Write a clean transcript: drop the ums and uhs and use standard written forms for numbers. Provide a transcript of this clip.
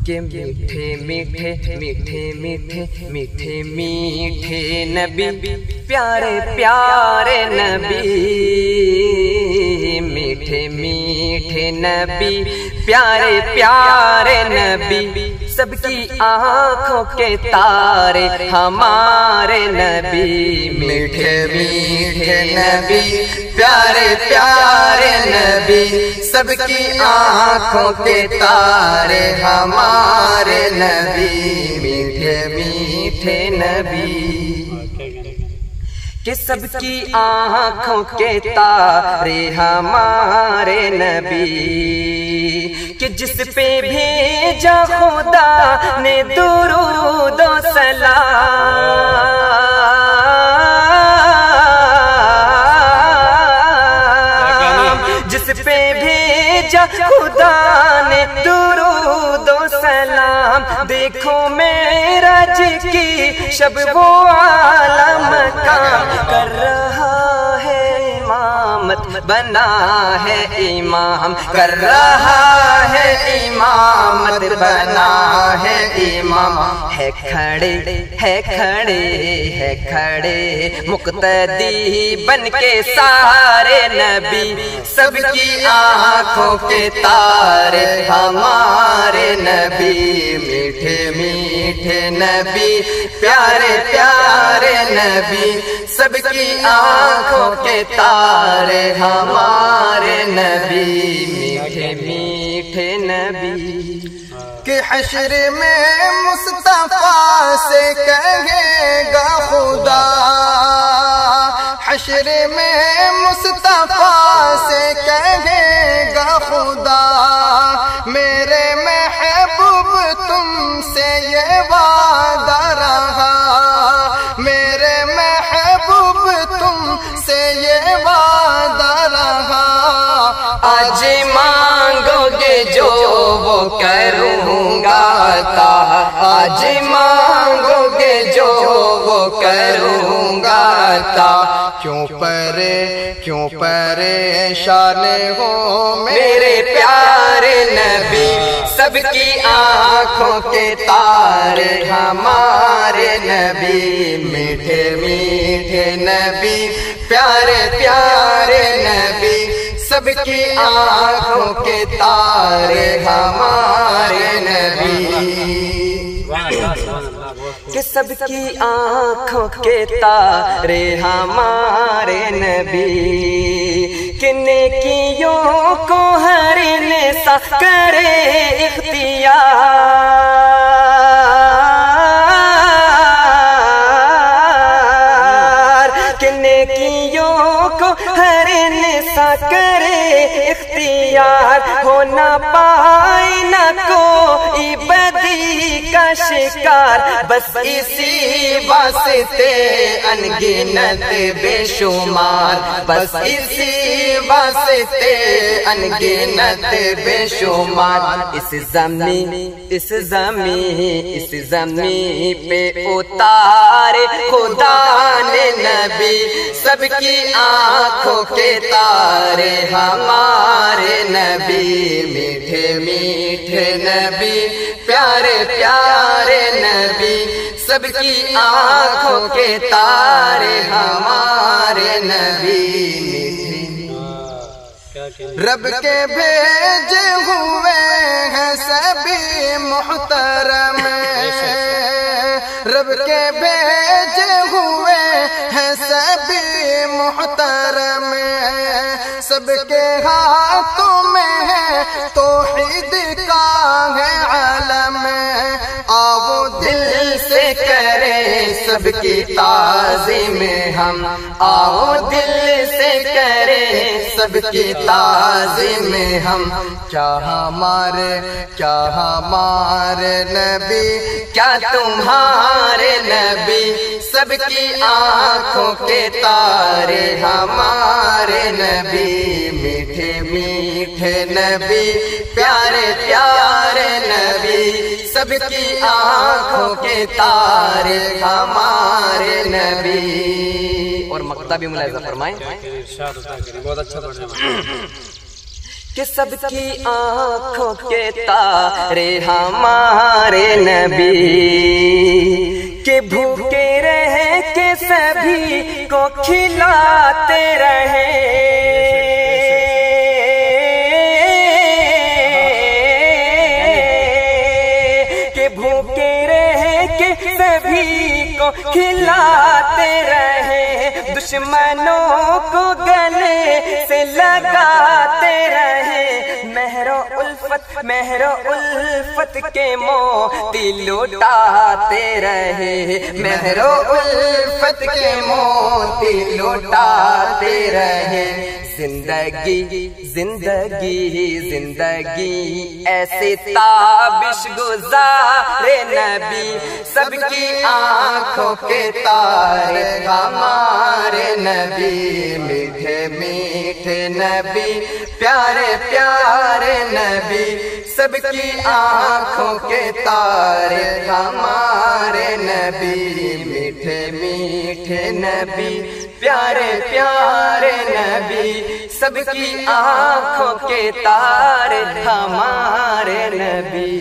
کہ میٹھے میٹھے میٹھے میٹھے میٹھے میٹھے نبی پیارے پیارے نبی، میٹھے میٹھے نبی پیارے پیارے نبی، سب کی آنکھوں کے تارے ہمارے نبی، میٹھے میٹھے نبی پیارے پیارے نبی، سب کی آنکھوں کے تارے ہمارے نبی، میٹھے میٹھے نبی، کہ سب کی آنکھوں کے تارے ہمارے نبی، کہ جس پہ بھیجا خدا نے درود و سلام، جس پہ بھیجا خدا نے درود و سلام، دیکھو معراج کی شب وہ اعلیٰ مقام کر رہا ہے، امامت بنا ہے امام کر رہا ہے، امامت بنا ہے امام، ہے کھڑے ہے کھڑے ہے کھڑے مقتدی بن کے سارے نبی، سب کی آنکھوں کے تارے ہمارے نبی، میٹھے میٹھے نبی پیارے پیارے نبی، سب کی آنکھوں کے تارے ہمارے نبی، میٹھے میٹھے نبی، کہ حشر میں مصطفیٰ سے کہے گا خدا، حشر میں مصطفیٰ سے کہے گا خدا، میرے محبوب تم سے یہ وعدہ رہا، میرے محبوب تم سے یہ وعدہ رہا، آج مانگو گے جو وہ کروں گا عطا، آج مانگو گے جو وہ کروں گا عطا، کیوں پریشان ہو میرے پیارے نبی، سب کی آنکھوں کے تارے ہمارے نبی، میٹھے میٹھے نبی پیارے پیارے نبی، سب کی آنکھوں کے تارے ہمارے نبی، کہ سب کی آنکھوں کے تارے ہمارے نبی، کہ نیکیوں کو ہر انسان کرے اختیار، کہ نیکیوں کو ہر انسان کرے اختیار، ہو نہ پائے نہ کوئی بدی کا شکار، بس اسی واسطے انگنت بے شمار، بس اسی واسطے انگنت بے شمار، اس زمین پہ اتارے خدا نے نبی، سب کی آنکھوں کے تارے ہمارے نبی، میٹھے میٹھے نبی پیارے پیارے نبی، سب کی آنکھوں کے تارے ہمارے نبی، رب کے بھیجے ہوئے ہیں سبھی محترم، رب کے بھیجے ہوئے ہیں سبھی محترم، سب کے ہاتھوں میں ہے توحید کا ہے علم، آؤ دل سے کریں سب کی تعظیم ہم، آؤ دل سے کریں سب کی تعظیم ہم، کیا ہمارے نبی کیا تمہارے نبی، سب کی آنکھوں کے تارے ہمارے نبی، میٹھے میٹھے نبی پیارے پیارے نبی، سب کی آنکھوں کے تارے ہمارے نبی، اور مقطع بھی ملاحظہ فرمائیں، بہت اچھا پڑھا، کہ سب کی آنکھوں کے تارے ہمارے نبی، کہ بھوکے رہ کے سبھی کو کھلاتے رہے، کہ بھوکے رہ کے سبھی کو کھلاتے رہے، دشمنوں کو گلے سے لگاتے رہے، مہر و الفت کے موتی لوٹاتے رہے، مہر و الفت کے موتی لوٹاتے رہے۔ زندگی زندگی زندگی ایسے تابش گزارے نبی، سب کی آنکھوں کے تارے ہمارے نبی، میٹھے میٹھے نبی، پیارے پیارے نبی، سب کی آنکھوں کے تارے ہمارے نبی، میٹھے میٹھے نبی، پیارے پیارے نبی، سب کی آنکھوں کے تارے ہمارے نبی۔